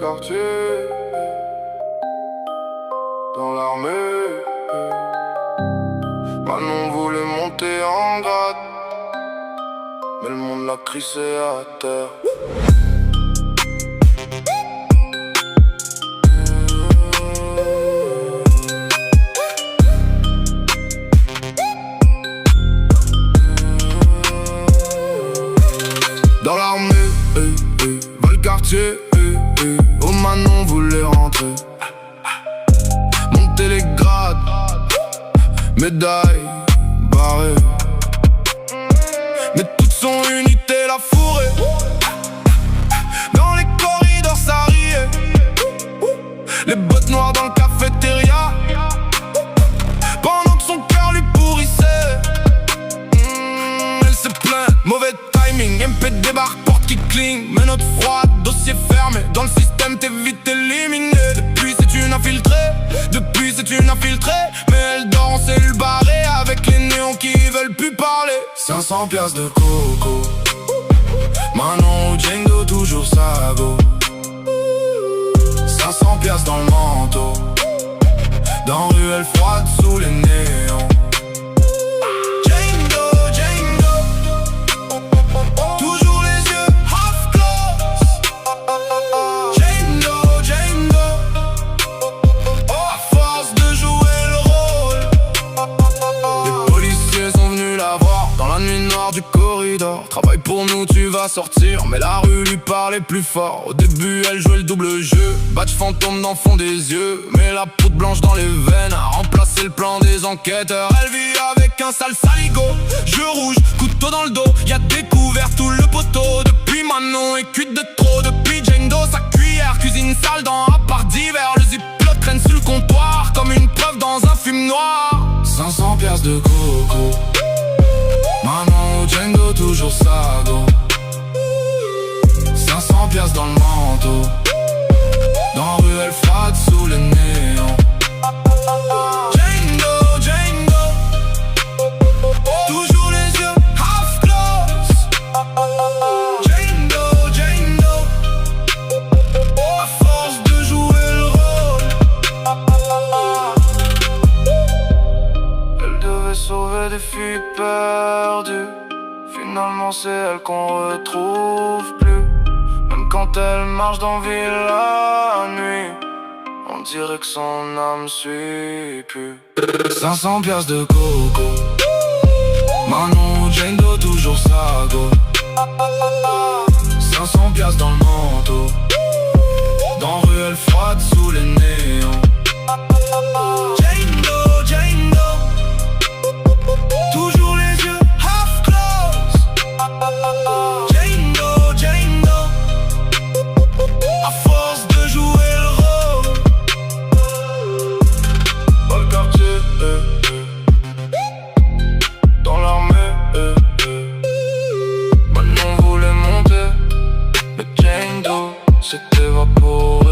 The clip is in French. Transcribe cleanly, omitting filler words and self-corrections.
quartier, dans l'armée. Manon voulait monter en grade, mais le monde l'a crissé à terre. Dans l'armée, va le quartier, oh Manon voulait rentrer. Monter les grades, médaille, barré. Mais toute son unité l'a fourré. Dans les corridors ça riait. Les bottes noires dans le cafétéria, pendant que son cœur lui pourrissait. Elle se plaint, mauvais timing, MP débarque, porte qui cligne. Mais notre froid, dossier fermé, dans le système t'es vite éliminé. Depuis c'est une infiltrée, depuis c'est une infiltrée. Mais elle dort en cellule barrée, avec les néons qui veulent plus parler. 500 piastres de coco, Manon ou Django, toujours sago. 500 piastres dans le manteau, dans ruelle froide sous les néons. Du corridor, travaille pour nous, tu vas sortir. Mais la rue lui parlait plus fort. Au début elle jouait le double jeu, badge fantôme dans le fond des yeux, mais la poudre blanche dans les veines a remplacé le plan des enquêteurs. Elle vit avec un sale saligo, jeu rouge, couteau dans le dos. Y'a découvert tout le poteau. Depuis Manon est cuite de trop. Depuis Jane Doe, sa cuillère, cuisine sale dans un appart d'hiver. Le ziploc traîne sur le comptoir comme une preuve dans un film noir. 500 piastres de coco, Manon ou Django, toujours sago. 500 piastres dans le manteau, dans ruelle froide sous les néons. Django, Django, toujours les yeux half close. Django, Django, à force de jouer le rôle. Elle devait sauver des filles perdues, finalement c'est elle qu'on retrouve plus. Même quand elle marche dans ville la nuit, on dirait que son âme suit plus. 500 piastres de coco, Manon ou Django, toujours sago. 500 piastres dans le manteau, dans ruelle froide sous les néons. Django, Django, toujours les yeux half close. Django, Django, à force de jouer le rôle. Dans le quartier, dans l'armée, Manon voulait monter, mais Jane Doe s'est évaporée.